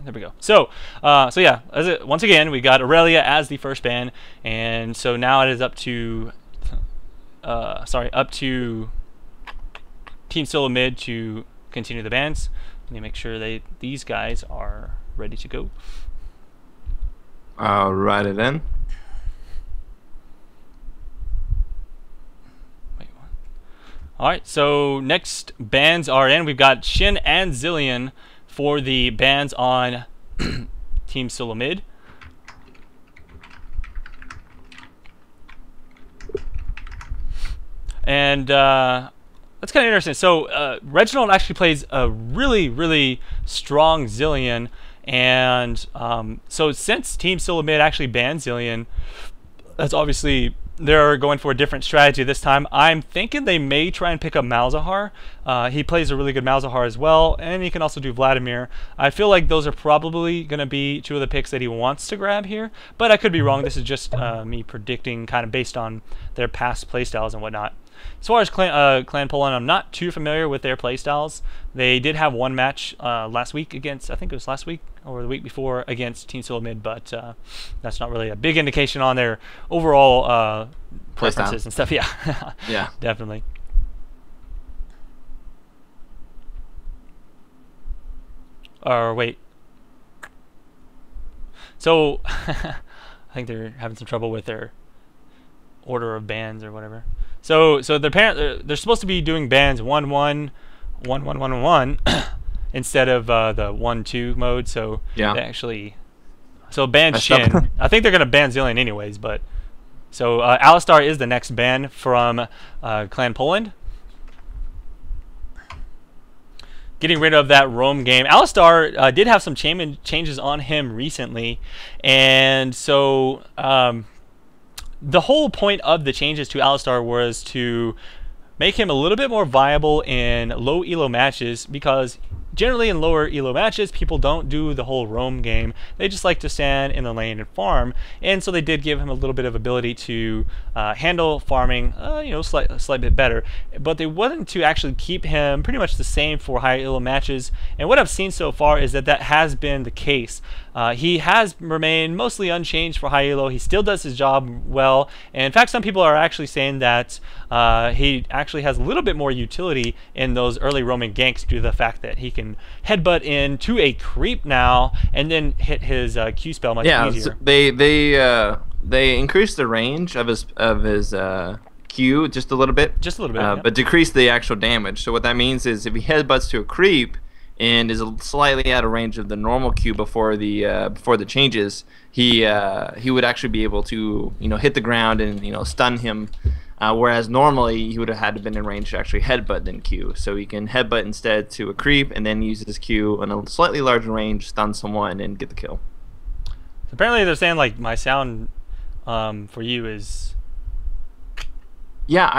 There we go. So, so yeah, once again, we got Aurelia as the first ban, and so now it is up to, up to Team Solomid to continue the bans. Let me make sure these guys are ready to go. I'll write it in. Wait, what? All right, so next bans are in. We've got Shin and Zillion for the bans on Team Solomid. And that's kind of interesting. So Reginald actually plays a really, really strong Zillion. And so since Team Solomid actually banned Zillion, that's obviously they're going for a different strategy this time. I'm thinking they may try and pick up Malzahar. He plays a really good Malzahar as well, and he can also do Vladimir. I feel like those are probably going to be two of the picks that he wants to grab here, but I could be wrong. This is just me predicting kind of based on their past playstyles and whatnot. As far as Clan Poland, I'm not too familiar with their playstyles. They did have one match last week against, I think it was last week or the week before, against Team Solomid, but that's not really a big indication on their overall preferences and stuff. Yeah, Yeah, definitely. Or wait. So I think they're having some trouble with their order of bans or whatever. So they're supposed to be doing bans 1 1 1 1 1 1 instead of the 1 2 mode. So yeah. they actually ban Shin. I think they're gonna ban Zillion anyways. But so Alistar is the next ban from Clan Poland. Getting rid of that roam game. Alistar did have some changes on him recently, and so the whole point of the changes to Alistar was to make him a little bit more viable in low elo matches, because generally in lower elo matches people don't do the whole roam game. They just like to stand in the lane and farm, and so they did give him a little bit of ability to handle farming a slight bit better, but they wanted to actually keep him pretty much the same for higher elo matches, and what I've seen so far is that has been the case. He has remained mostly unchanged for high elo. He still does his job well, and in fact some people are actually saying that he actually has a little bit more utility in those early roaming ganks due to the fact that he can headbutt into a creep now and then hit his Q spell much easier. Yeah, they increased the range of his Q just a little bit. Just a little bit, yeah. But decreased the actual damage. So what that means is if he headbutts to a creep and is slightly out of range of the normal Q before the changes, he would actually be able to hit the ground and stun him. Whereas normally he would have had to been in range to actually headbutt than Q. So he can headbutt instead to a creep and then use his Q in a slightly larger range, stun someone, and get the kill. Apparently they're saying like my sound for you is... Yeah,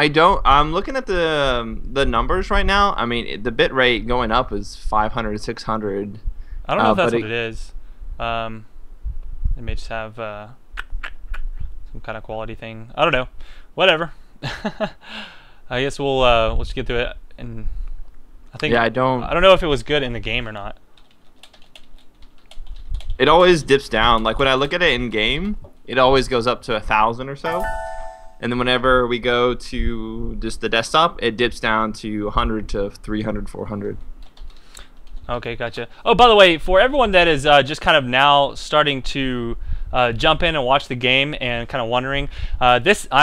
I'm looking at the numbers right now. I mean, the bit rate going up is 500 to 600. I don't know if that's what it is. They may just have some kind of quality thing. I don't know. Whatever. I guess we'll just get through it, and I think I don't know if it was good in the game or not. It always dips down. Like when I look at it in game, it always goes up to 1,000 or so, and then whenever we go to just the desktop, it dips down to 100 to 300, 400. Okay, gotcha. Oh, by the way, for everyone that is just kind of now starting to jump in and watch the game and kind of wondering, I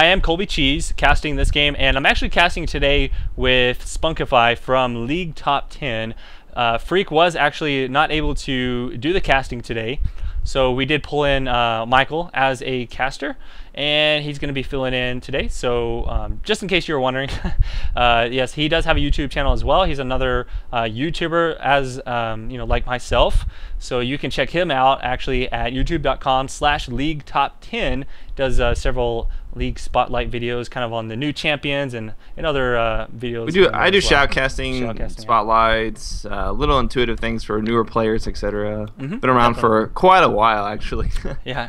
am Colby Cheese casting this game, and I'm actually casting today with Spunkify from League Top 10. Freak was actually not able to do the casting today, so we did pull in Michael as a caster, and he's going to be filling in today. So just in case you were wondering, yes, he does have a YouTube channel as well. He's another YouTuber as like myself. So you can check him out actually at youtube.com/LeagueTop10. Does several League Spotlight videos kind of on the new champions and other videos. I do shoutcasting, spotlights, little intuitive things for newer players, etc. Been around for quite a while actually. Yeah.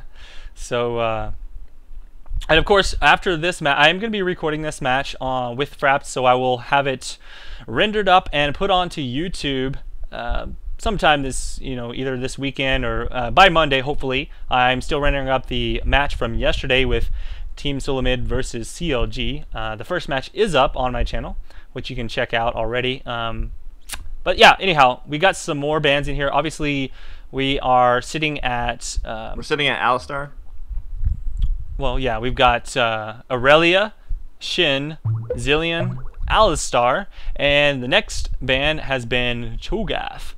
So and of course, after this match, I'm going to be recording this match with Fraps, so I will have it rendered up and put onto YouTube sometime this, either this weekend or by Monday, hopefully. I'm still rendering up the match from yesterday with Team Solomid versus CLG. The first match is up on my channel, which you can check out already. But yeah, anyhow, we got some more bands in here. Obviously, we are sitting at... We're sitting at Alistar. Well, yeah, we've got Aurelia, Shin, Zillion, Alistar, and the next ban has been Cho'Gath.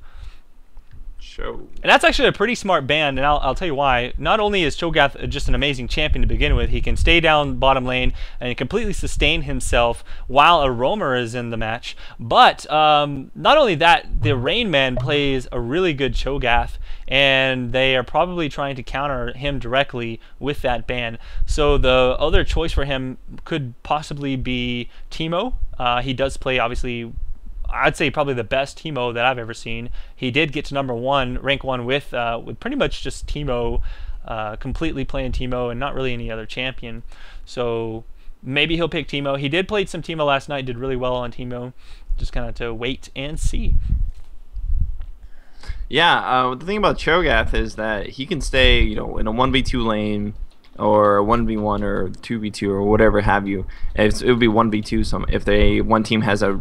And that's actually a pretty smart ban, and I'll tell you why. Not only is Cho'Gath just an amazing champion to begin with, he can stay down bottom lane and completely sustain himself while a roamer is in the match, but not only that, the Rain Man plays a really good Cho'Gath, and they are probably trying to counter him directly with that ban. So the other choice for him could possibly be Teemo. He does play, obviously, I'd say probably the best Teemo that I've ever seen. He did get to rank 1 with pretty much just Teemo, completely playing Teemo and not really any other champion. So maybe he'll pick Teemo. He did play some Teemo last night, did really well on Teemo. Just kind of to wait and see. Yeah, the thing about Cho'Gath is that he can stay, in a 1v2 lane, or 1v1 or 2v2 or whatever have you. It would be 1v2 if one team has a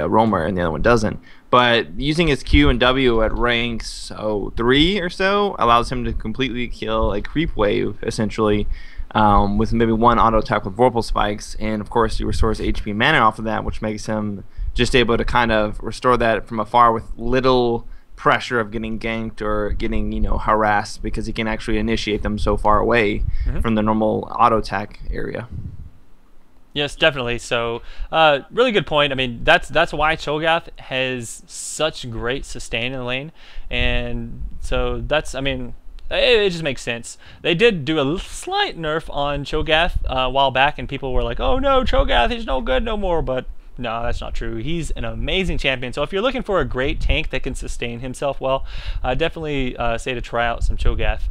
roamer and the other one doesn't. But using his Q and W at ranks 3 or so allows him to completely kill a creep wave essentially, with maybe one auto attack with Vorpal spikes, and of course he restores HP mana off of that, which makes him just able to kind of restore that from afar with little pressure of getting ganked or getting harassed, because he can actually initiate them so far away from the normal auto attack area. Yes, definitely. So really good point. I mean, that's why Cho'Gath has such great sustain in the lane, and so that's, I mean, it just makes sense. They did do a slight nerf on Cho'Gath a while back, and people were like, oh no, Cho'Gath, he's no good no more, but no, that's not true. He's an amazing champion. So if you're looking for a great tank that can sustain himself well, definitely say to try out some Cho'Gath.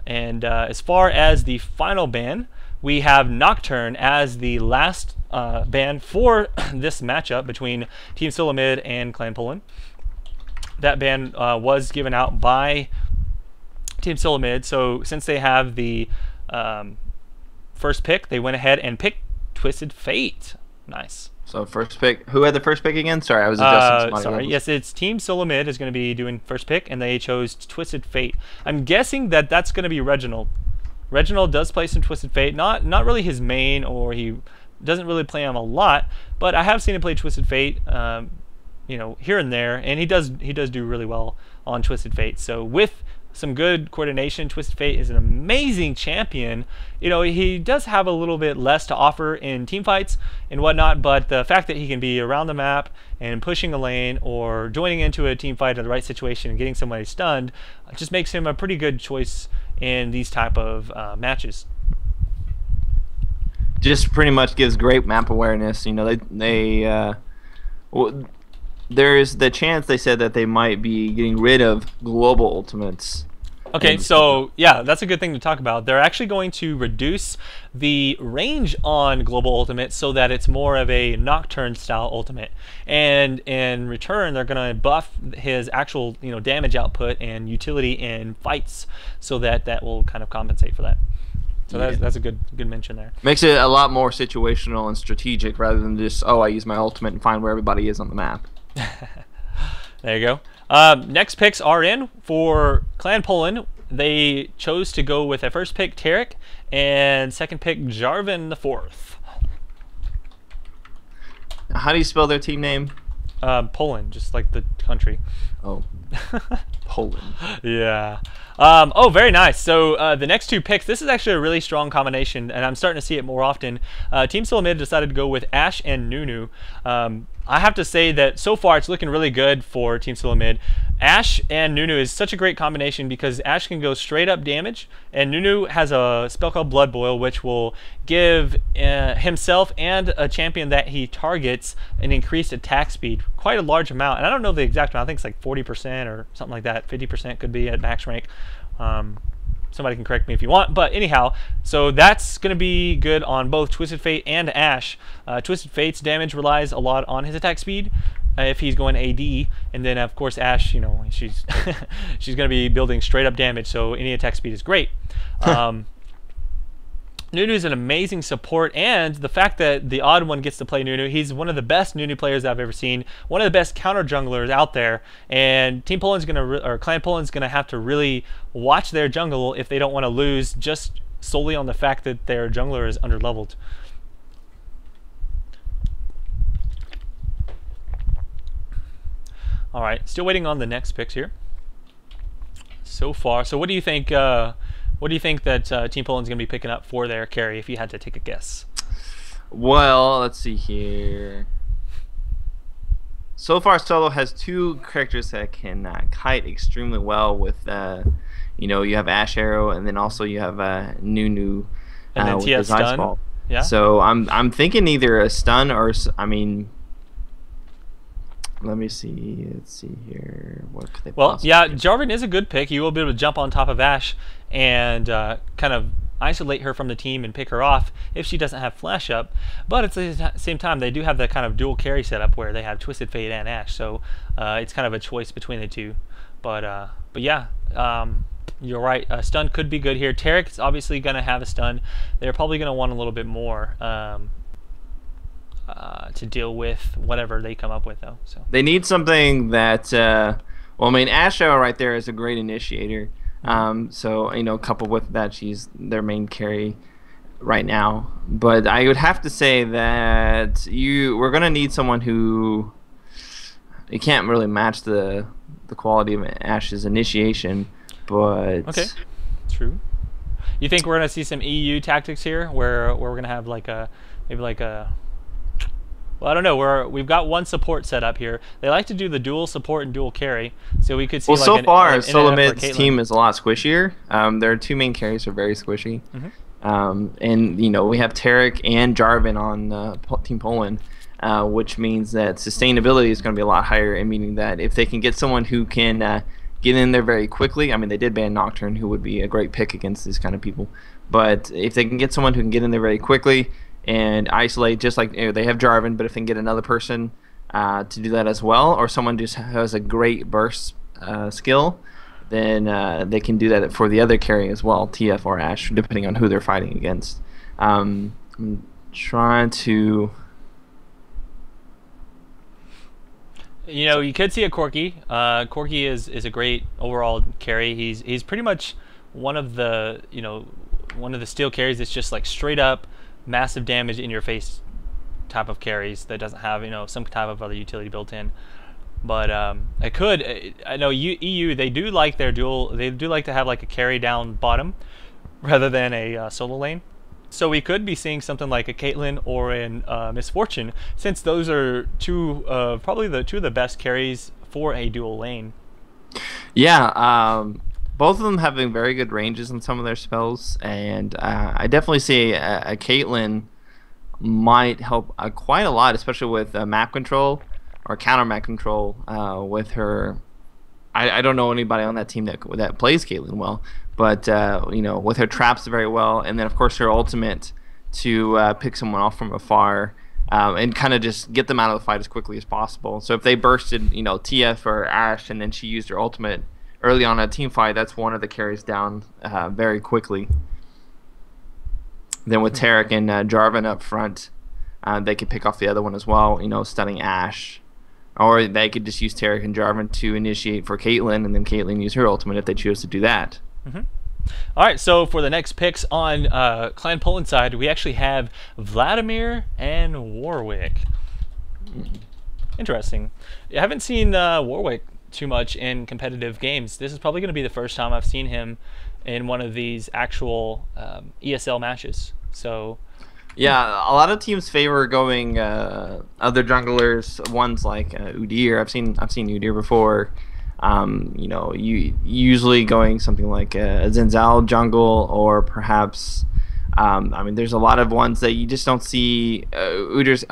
And as far as the final ban, we have Nocturne as the last ban for this matchup between Team Solomid and Clan Poland. That ban was given out by Team Solomid. So since they have the first pick, they went ahead and picked Twisted Fate. Nice. So first pick. Who had the first pick again? Sorry, I was adjusting. Sorry. Yes, it's Team Solomid is going to be doing first pick, and they chose Twisted Fate. I'm guessing that that's going to be Reginald. Reginald does play some Twisted Fate. Not really his main, or he doesn't really play him a lot, but I have seen him play Twisted Fate, here and there, and he does do really well on Twisted Fate. So with some good coordination, Twisted Fate is an amazing champion. He does have a little bit less to offer in team fights and whatnot, but the fact that he can be around the map and pushing a lane or joining into a team fight in the right situation and getting somebody stunned just makes him a pretty good choice in these type of matches. Just pretty much gives great map awareness. There's the chance, they said, that they might be getting rid of global ultimates. Okay, so yeah, that's a good thing to talk about. They're actually going to reduce the range on global ultimate so that it's more of a Nocturne style ultimate, and in return they're going to buff his actual damage output and utility in fights, so that will kind of compensate for that. So that's a good mention there. Makes it a lot more situational and strategic rather than just, I use my ultimate and find where everybody is on the map. There you go. Next picks are in for Clan Poland. They chose to go with a first pick Tarek and second pick Jarvan the fourth. How do you spell their team name? Poland, just like the country. Oh, Poland. Yeah. Very nice. So the next two picks, this is actually a really strong combination, and I'm starting to see it more often. Team Solomid decided to go with Ashe and Nunu. I have to say that so far it's looking really good for Team Solomid. Ashe and Nunu is such a great combination because Ashe can go straight up damage, and Nunu has a spell called Blood Boil, which will give himself and a champion that he targets an increased attack speed, quite a large amount. And I don't know the exact amount. I think it's like 40% or something like that. 50% could be at max rank. Somebody can correct me if you want, but anyhow, so that's going to be good on both Twisted Fate and Ashe. Twisted Fate's damage relies a lot on his attack speed, if he's going AD, and then of course Ashe, she's she's going to be building straight up damage, so any attack speed is great. Nunu is an amazing support, and the fact that the odd one gets to play Nunu, he's one of the best Nunu players I've ever seen, one of the best counter junglers out there, and Team Poland's or Clan Poland's gonna have to really watch their jungle if they don't want to lose just solely on the fact that their jungler is underleveled. All right, still waiting on the next picks here. So far, so what do you think? What do you think that Team Poland's going to be picking up for their carry, if you had to take a guess? Well, let's see here. So far, Solo has two characters that can kite extremely well with, you have Ashe Arrow, and then also you have Nunu and then with TS his Ice Stun. Ball. Yeah. So I'm thinking either a stun or, let me see. Let's see here. What could they possibly do? Jarvan is a good pick. You will be able to jump on top of Ashe and kind of isolate her from the team and pick her off if she doesn't have flash up. But at the same time, they do have that kind of dual carry setup where they have Twisted Fate and Ashe, so it's kind of a choice between the two. But yeah, you're right. Stun could be good here. Tarek's obviously going to have a stun. They're probably going to want a little bit more to deal with whatever they come up with, though. So they need something that, Ashe Arrow right there is a great initiator. So coupled with that, she's their main carry right now. But I would have to say that we're gonna need someone who you can't really match the quality of Ashe's initiation. But okay, true. You think we're gonna see some EU tactics here, where we're gonna have well, I don't know. We've got one support set up here. They like to do the dual support and dual carry, so we could see. Well, so far, Solomid's team is a lot squishier. Their two main carries are very squishy, and we have Tarek and Jarvan on Team Poland, which means that sustainability is going to be a lot higher. And meaning that if they can get someone who can get in there very quickly, they did ban Nocturne, who would be a great pick against these kind of people. But if they can get someone who can get in there very quickly and isolate, just like they have Jarvan, but if they can get another person to do that as well, or someone just has a great burst skill, then they can do that for the other carry as well, TF or Ashe, depending on who they're fighting against. I'm trying to... You could see a Corki. Corki is a great overall carry. He's pretty much one of the steel carries that's just like straight up massive damage in your face type of carries that doesn't have some type of other utility built in. But I know EU, they do like their dual. They do like to have like a carry down bottom rather than a solo lane. So we could be seeing something like a Caitlyn or an Misfortune, since those are probably two of the best carries for a dual lane. Yeah, both of them having very good ranges in some of their spells, and I definitely see a Caitlyn might help quite a lot, especially with map control or counter map control with her. I don't know anybody on that team that plays Caitlyn well, but with her traps very well, and then of course her ultimate to pick someone off from afar and kind of just get them out of the fight as quickly as possible. So if they bursted TF or Ashe and then she used her ultimate early on in a team fight, that's one of the carries down very quickly. Then with Tarek and Jarvan up front, they could pick off the other one as well, stunning Ashe. Or they could just use Tarek and Jarvan to initiate for Caitlyn, and then Caitlyn use her ultimate if they choose to do that. All right, so for the next picks on Clan Poland side, we actually have Vladimir and Warwick. Interesting. I haven't seen Warwick too much in competitive games. This is probably going to be the first time I've seen him in one of these actual ESL matches. So yeah, a lot of teams favor going other junglers, ones like Udyr. I've seen Udyr before. You usually going something like a Zenzal jungle, or perhaps there's a lot of ones that you just don't see. Warwick's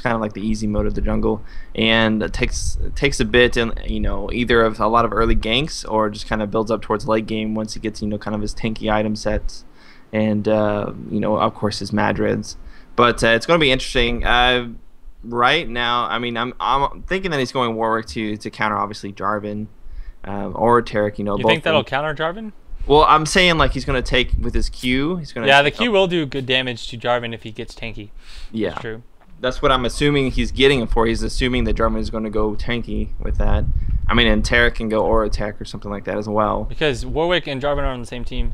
kind of like the easy mode of the jungle, and it takes a bit, and either of a lot of early ganks or just kind of builds up towards late game once he gets kind of his tanky item sets, and of course his Madrids. But it's going to be interesting. right now, I mean, I'm thinking that he's going Warwick to counter obviously Jarvan, or Tarek. You know, You both think of them. that'll counter Jarvan? Well, I'm saying like he's gonna take with his Q. He's gonna Yeah, the take Q will do good damage to Jarvan if he gets tanky. That's Yeah, true. that's what I'm assuming he's getting him for. He's assuming that Jarvan is going to go tanky with that. I mean, and Tarek can go aura attack or something like that as well. Because Warwick and Jarvan are on the same team.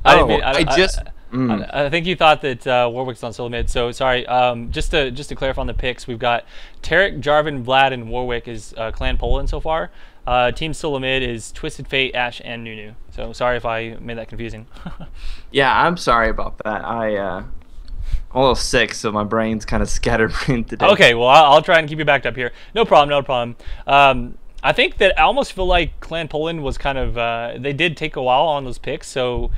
Oh, I just. I think you thought that Warwick's on Solomid. So sorry. Just to clarify on the picks, we've got Tarek, Jarvan, Vlad, and Warwick is Clan Poland so far. Team Solomid is Twisted Fate, Ashe, and Nunu. So sorry if I made that confusing. Yeah, I'm sorry about that. I'm a little sick, so my brain's kind of scatterbrained today. Okay, well I'll try and keep you backed up here. No problem, no problem. I think that I almost feel like Clan Poland was kind of they did take a while on those picks. So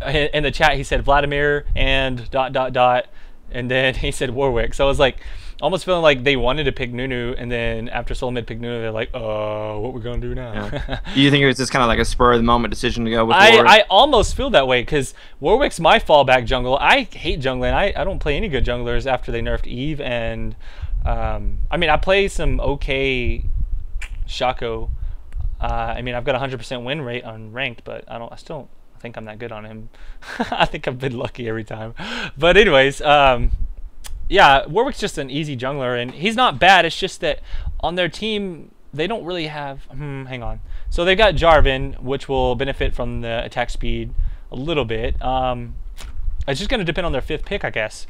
in the chat he said Vladimir and ... and then he said Warwick. So I was like almost feeling like they wanted to pick Nunu, and then after Solomid picked Nunu, they're like, what we're gonna do now? Yeah. You think it was just kind of like a spur of the moment decision to go with Warwick? I almost feel that way because Warwick's my fallback jungle. I hate jungling. I don't play any good junglers after they nerfed Eve, and I mean I play some okay Shaco. I mean I've got 100% win rate on ranked, but I still don't think I'm that good on him. I think I've been lucky every time. But anyways, yeah, Warwick's just an easy jungler, and he's not bad. It's just that on their team, they don't really have... hang on. So they've got Jarvan, which will benefit from the attack speed a little bit. It's just going to depend on their 5th pick, I guess.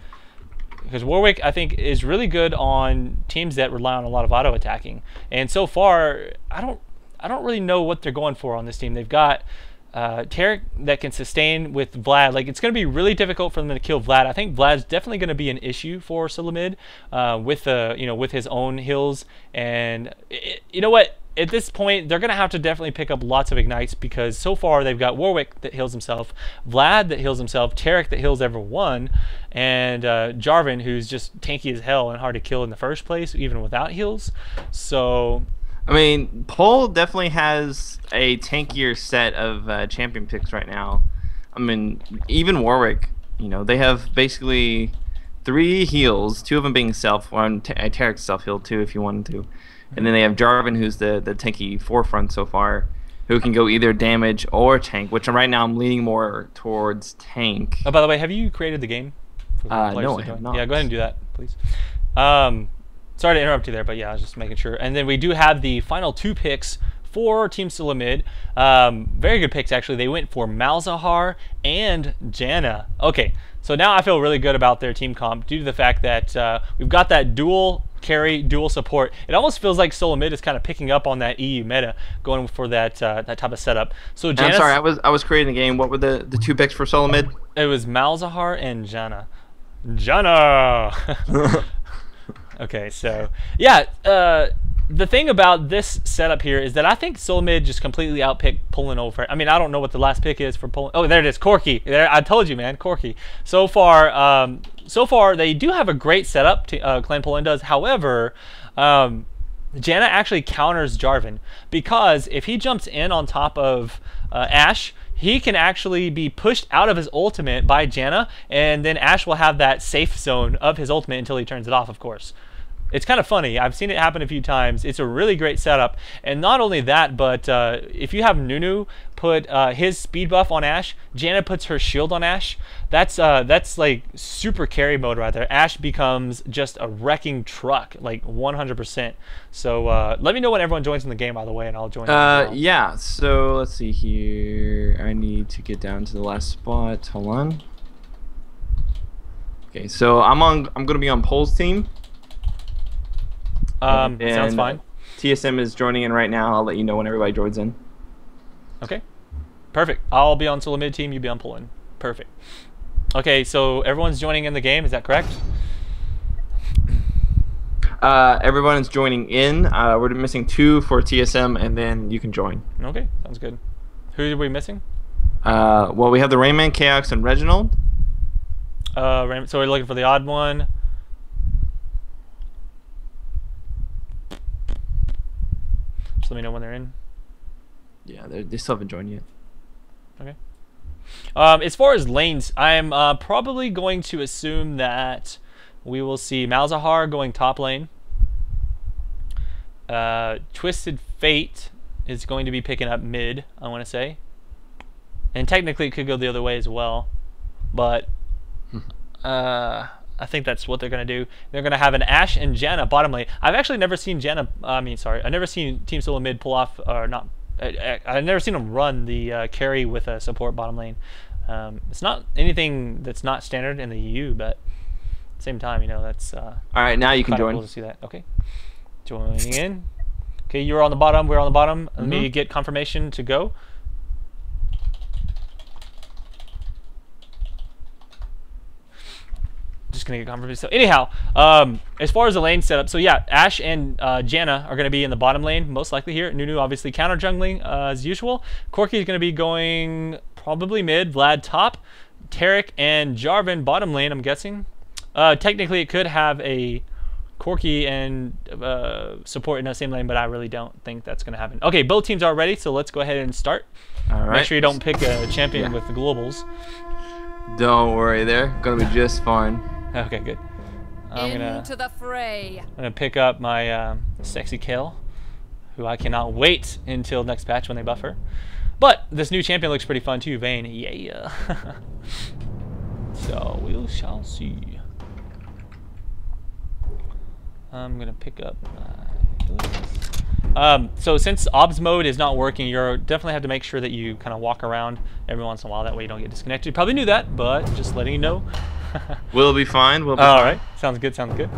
Because Warwick, I think, is really good on teams that rely on a lot of auto-attacking. And so far, I don't really know what they're going for on this team. They've got... Tarek that can sustain with Vlad. Like, it's going to be really difficult for them to kill Vlad. I think Vlad's definitely going to be an issue for Solomid with with his own heals. And you know what? At this point, they're going to have to definitely pick up lots of ignites because so far they've got Warwick that heals himself, Vlad that heals himself, Tarek that heals everyone, and Jarvan who's just tanky as hell and hard to kill in the first place, even without heals. So... I mean, Pole definitely has a tankier set of champion picks right now. I mean, even Warwick, you know, they have basically 3 heals, 2 of them being self, one Tarek's self healed too if you wanted to, and then they have Jarvan, who's the tanky forefront so far, who can go either damage or tank. Which right now I'm leaning more towards tank. Oh, by the way, have you created the game? No, I have not. Yeah, go ahead and do that, please. Sorry to interrupt you there, but yeah, I was just making sure. And then we do have the final 2 picks for Team Solomid. Very good picks, actually. They went for Malzahar and Janna. Okay, so now I feel really good about their team comp due to the fact that we've got that dual carry, dual support. It almost feels like Solomid is kind of picking up on that EU meta, going for that that type of setup. So I'm sorry, I was creating the game. What were the 2 picks for Solomid? It was Malzahar and Janna. Janna! Okay, so yeah, the thing about this setup here is that I think Solomid just completely outpicked Poland over. I mean, I don't know what the last pick is for Poland. Oh, there it is, Corki. There, I told you, man, Corki. So far, they do have a great setup. Clan Poland does. However, Janna actually counters Jarvan because if he jumps in on top of Ashe, he can actually be pushed out of his ultimate by Janna, and then Ashe will have that safe zone of his ultimate until he turns it off, of course. It's kind of funny. I've seen it happen a few times. It's a really great setup. And not only that, but if you have Nunu put his speed buff on Ashe, Janna puts her shield on Ashe, that's like super carry mode right there. Ashe becomes just a wrecking truck, like 100%. So let me know when everyone joins in the game, by the way, and I'll join. Yeah, so let's see here. I need to get down to the last spot. Hold on. Okay, so I'm going to be on Pole's team. Sounds fine. TSM is joining in right now. I'll let you know when everybody joins in. Okay, perfect. I'll be on Solomid team. You be on Poland. Perfect. Okay, so everyone's joining in the game. Is that correct? Everyone is joining in. We're missing 2 for TSM, and then you can join. Okay, sounds good. Who are we missing? Well, we have the Rayman, Chaos, and Reginald. So we're looking for the odd one. Just let me know when they're in. Yeah, they still haven't joined yet. Okay. As far as lanes, I'm probably going to assume that we will see Malzahar going top lane. Twisted Fate is going to be picking up mid, I want to say. And technically it could go the other way as well. But I think that's what they're going to do. They're going to have an Ashe and Janna bottom lane. I've actually never seen Janna, I've never seen Team Solomid pull off, or not, I've never seen them run the carry with a support bottom lane. It's not anything that's not standard in the EU, but at the same time, you know, that's all right, now you can join. Cool to see that. Okay, joining in. Okay, you're on the bottom, we're on the bottom. Let me get confirmation to go. Just gonna get confirmation. So anyhow, as far as the lane setup, so yeah, Ashe and Janna are gonna be in the bottom lane most likely here. Nunu obviously counter jungling as usual. Corki is gonna be going probably mid. Vlad top. Taric and Jarvan bottom lane, I'm guessing. Technically, it could have a Corki and support in the same lane, but I really don't think that's gonna happen. Okay, both teams are ready, so let's go ahead and start. All right. Make sure you don't pick a champion with the globals. Don't worry, they're gonna be just fine. Okay, good. I'm Into the fray. gonna pick up my sexy Kale, who I cannot wait until next patch when they buff her. But this new champion looks pretty fun too, Vayne. Yeah. So we shall see. I'm gonna pick up my so since OBS mode is not working, you definitely have to make sure that you kind of walk around every once in a while. That way you don't get disconnected. You probably knew that, but just letting you know. We'll be fine. We'll be fine. All right, sounds good. Sounds good.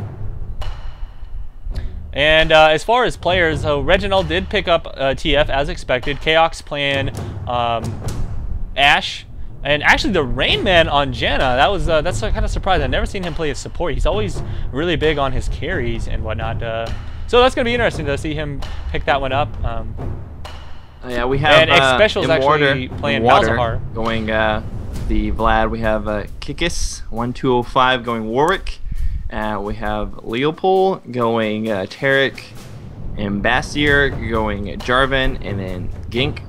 And as far as players, so Reginald did pick up TF as expected. Chaos playing Ashe, and actually the Rain Man on Janna. That's kind of surprising. I've never seen him play as support. He's always really big on his carries and whatnot. So that's gonna be interesting to see him pick that one up. Yeah, we have and Special's actually playing Malzahar. Going the Vlad. We have Kikis 1205 going Warwick. We have Leopold going Taric, and Bastier going Jarvan, and then Gink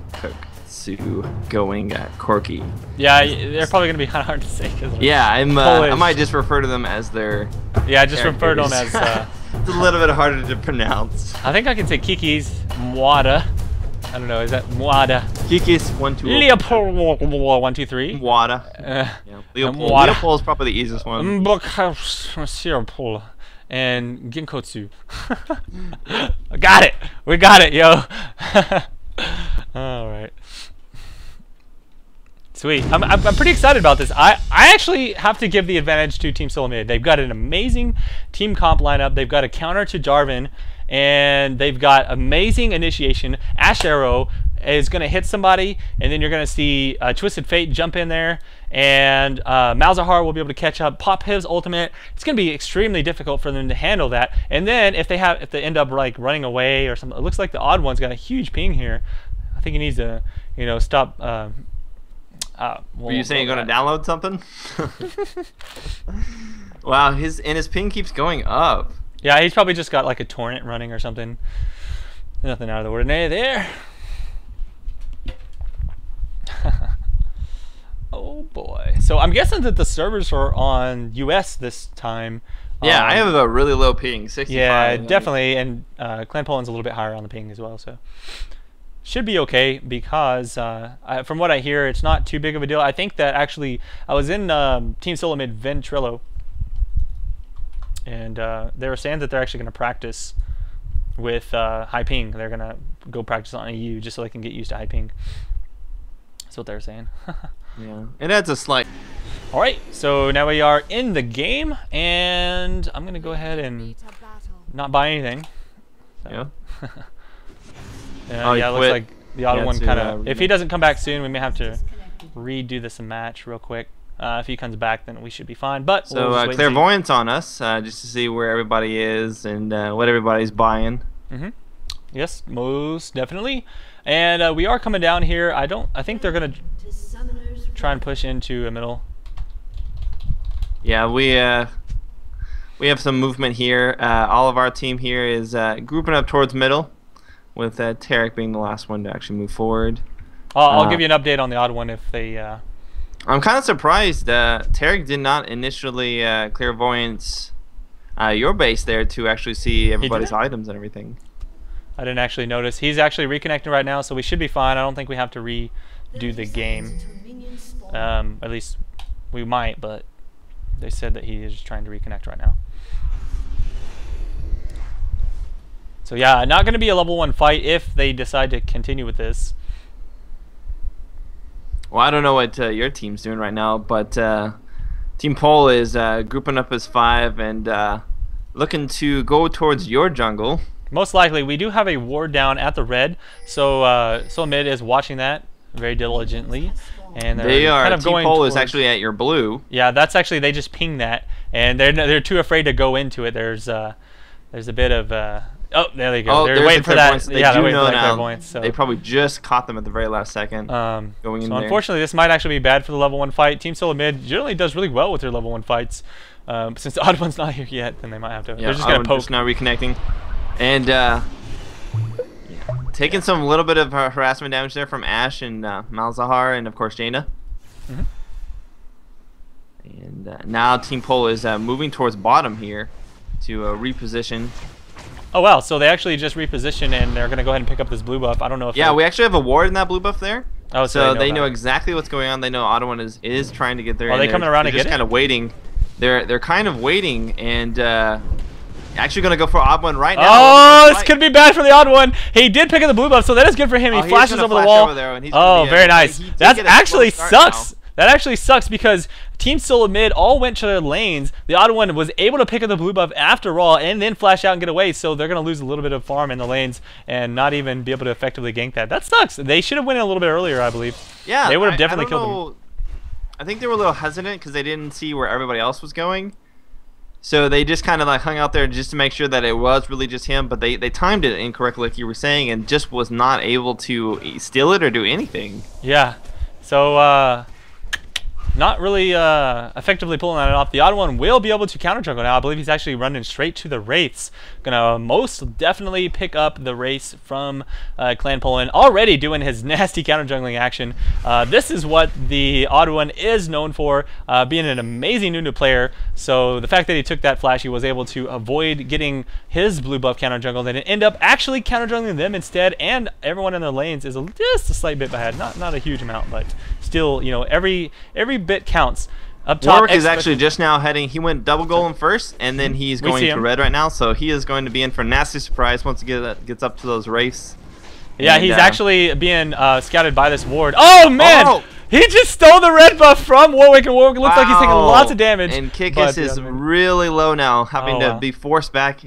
going Corki. Yeah, they're probably gonna be kind of hard to say. Yeah, I might just refer to them as their. Yeah, I just refer to them as. It's a little bit harder to pronounce. I think I can say Kiki's Mwada. I don't know. Is that Mwada? Kikis 12. Leopold 123. Mwada. Yeah. Leopold is probably the easiest one. And Ginkotsu. Got it. We got it, yo. All right. Sweet. I'm pretty excited about this. I actually have to give the advantage to Team Solomid. They've got an amazing team comp lineup. They've got a counter to Jarvan, and they've got amazing initiation. Ashe Arrow is going to hit somebody, and then you're going to see Twisted Fate jump in there, and Malzahar will be able to catch up, pop his ultimate. It's going to be extremely difficult for them to handle that. And then if they end up like running away or something, it looks like the odd one's got a huge ping here. I think he needs to, stop. Were you saying you're going to download something? Wow, his ping keeps going up. Yeah, he's probably just got like a torrent running or something. Nothing out of the ordinary there. Oh boy. So I'm guessing that the servers are on US this time. Yeah, I have a really low ping, 65. Yeah, definitely. And Clan Poland's a little bit higher on the ping as well, so should be okay because from what I hear, it's not too big of a deal. I think that actually I was in Team Solomid Ventrilo, and they were saying that they're actually going to practice with high ping. They're going to go practice on EU just so they can get used to high ping. That's what they're saying. Yeah, it adds a slight. All right, so now we are in the game, and I'm going to go ahead and not buy anything. So. Yeah. Yeah, it looks like the other one kind of. If he doesn't come back soon, we may have to redo this match real quick. If he comes back, then we should be fine. But so we'll clairvoyance on us, just to see where everybody is and what everybody's buying. Yes, most definitely. And we are coming down here. I think they're gonna try and push into a middle. Yeah, we have some movement here. All of our team here is grouping up towards middle, with Taric being the last one to actually move forward. I'll give you an update on the odd one if they. I'm kind of surprised Taric did not initially clairvoyance your base there to actually see everybody's items and everything. I didn't actually notice. He's actually reconnecting right now, so we should be fine. I don't think we have to redo the game. At least we might, but they said that he is trying to reconnect right now. So yeah, not going to be a level 1 fight if they decide to continue with this. Well, I don't know what your team's doing right now, but Team Pole is grouping up as 5 and looking to go towards your jungle. Most likely, we do have a ward down at the red, so Solomid is watching that very diligently, and they are. kind of Team going Pole towards, is actually at your blue. Yeah, that's actually, they just pinged that, and they're too afraid to go into it. There's a bit of oh, there they go. Oh, they're waiting for that. They yeah, they're do waiting know for that now. clairvoyance. So They probably just caught them at the very last second. Going in so there. unfortunately, this might actually be bad for the level 1 fight. Team Solomid generally does really well with their level 1 fights. Since the odd one's not here yet, then they might have to. Yeah, they're just gonna poke. Just now reconnecting, and taking some little bit of harassment damage there from Ash and Malzahar, and of course Jaina. And now Team Pole is moving towards bottom here to reposition. Oh wow, so they actually just repositioned and they're gonna go ahead and pick up this blue buff. I don't know if we actually have a ward in that blue buff there. Oh, so they know exactly what's going on. They know Ottawa is trying to get there. Are they coming around to get it? Just kind of waiting. They're kind of waiting and actually gonna go for odd one right now. Oh, this could be bad for the odd one. He did pick up the blue buff, so that is good for him. He flashes over the wall. Oh, very nice. That actually sucks. That actually sucks because Team Solomid all went to their lanes. The odd one was able to pick up the blue buff after all and then flash out and get away, so they're going to lose a little bit of farm in the lanes and not even be able to effectively gank that. That sucks. They should have went in a little bit earlier, I believe. Yeah. They would have definitely killed them. I think they were a little hesitant because they didn't see where everybody else was going. So they just kind of like hung out there just to make sure that it was really just him, but they timed it incorrectly, like you were saying, and just was not able to steal it or do anything. Yeah. So, not really effectively pulling that off. The odd one will be able to counter jungle now. I believe he's actually running straight to the Wraiths. Gonna most definitely pick up the Wraiths from Clan Poland. Already doing his nasty counter jungling action. This is what the odd one is known for, being an amazing Nunu player. So the fact that he took that flash, he was able to avoid getting his blue buff counter jungle, then end up actually counter jungling them instead, and everyone in their lanes is just a slight bit behind. Not a huge amount, but still, you know, every bit counts. Up top, Warwick is actually just now heading. He went double golem first, and then he's going to red right now. So he is going to be in for a nasty surprise once he gets up to those Wraiths. Yeah, he's actually being scouted by this ward. Oh man! Oh! He just stole the red buff from Warwick, and Warwick looks like he's taking lots of damage. And Kikis is really low now, having to be forced back.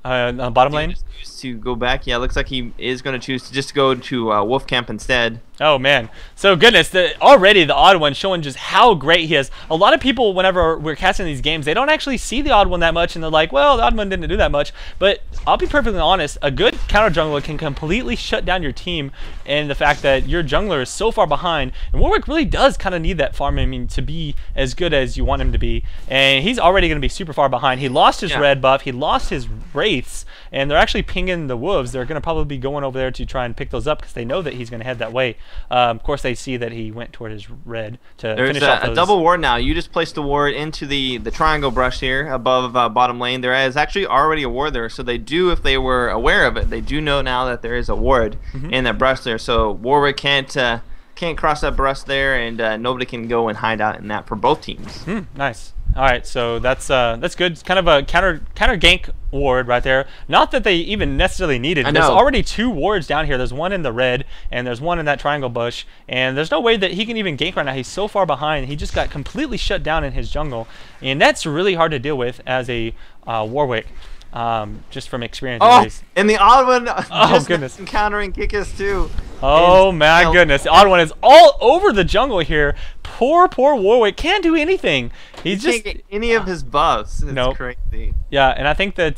Bottom lane? To go back. Yeah, looks like he is going to choose to just go to Wolf Camp instead. Oh man, so goodness, already the odd one showing just how great he is. A lot of people, whenever we're casting these games, they don't actually see the odd one that much, and they're like, well, the odd one didn't do that much. But I'll be perfectly honest, a good counter jungler can completely shut down your team, and the fact that your jungler is so far behind, and Warwick really does kind of need that farm, I mean, to be as good as you want him to be, and he's already going to be super far behind. He lost his red buff, he lost his Wraiths, and they're actually pinging the wolves. They're going to probably be going over there to try and pick those up because they know that he's going to head that way. Of course, they see that he went toward his red to finish off those. A double ward now. You just placed a ward into the triangle brush here above bottom lane. There is actually already a ward there, so they do, if they were aware of it, they do know now that there is a ward in that brush there. So Warwick can't cross that brush there, and nobody can go and hide out in that for both teams. Nice. All right, so that's good. It's kind of a counter gank ward right there. Not that they even necessarily needed. There's already 2 wards down here. There's one in the red, and there's one in that triangle bush. And there's no way that he can even gank right now. He's so far behind. He just got completely shut down in his jungle, and that's really hard to deal with as a Warwick. Just from experience. And the odd one just encountering Kikis too. Oh my goodness. The odd one is all over the jungle here. Poor Warwick can't do anything. He just can't get any of his buffs. It's crazy. Yeah, and I think that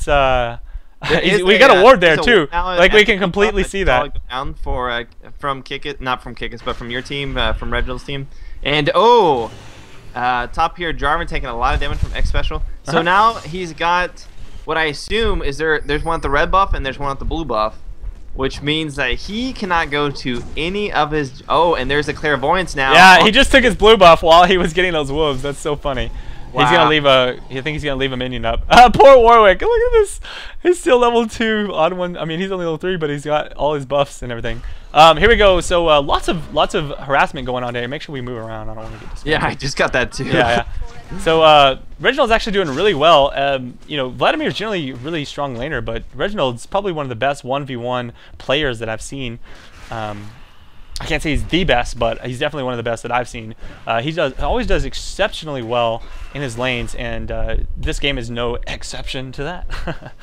we got a ward there too. Like we can completely see that. Down from Kikis, not from Kikis, but from your team, from Reginald's team. And top here, Jarvan taking a lot of damage from X Special. So now he's got what I assume is there's one at the red buff and there's one at the blue buff, which means that he cannot go to any of his... Oh, and there's a clairvoyance now. Yeah, he just took his blue buff while he was getting those wolves. That's so funny. He's Wow. gonna leave a. I think he's gonna leave a minion up. Poor Warwick. Look at this. He's still level 2 on one. I mean, he's only level 3, but he's got all his buffs and everything. Here we go. So lots of harassment going on there. Make sure we move around. I don't want to get distracted. Yeah, I just got that too. Yeah. So Reginald's actually doing really well. You know, Vladimir's generally really strong laner, but Reginald's probably one of the best 1v1 players that I've seen. I can't say he's the best, but he's definitely one of the best that I've seen. He always does exceptionally well in his lanes, and this game is no exception to that.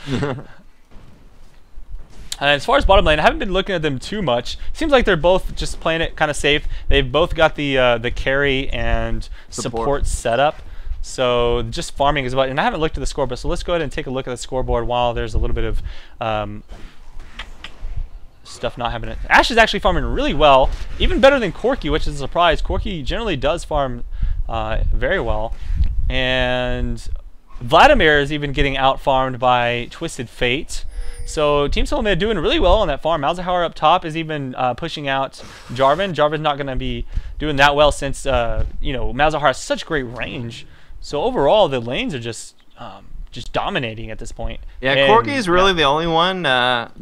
And as far as bottom lane, I haven't been looking at them too much. Seems like they're both just playing it kind of safe. They've both got the carry and support set up. So just farming is about, and I haven't looked at the scoreboard, so let's go ahead and take a look at the scoreboard while there's a little bit of stuff not happening. Ash is actually farming really well, even better than Corki, which is a surprise. Corki generally does farm very well, and Vladimir is even getting out farmed by Twisted Fate. So Team Solomid doing really well on that farm. Malzahar up top is even pushing out Jarvan. Jarvan's not going to be doing that well since you know, Malzahar has such great range. So overall, the lanes are just dominating at this point. Yeah, Corki is really the only one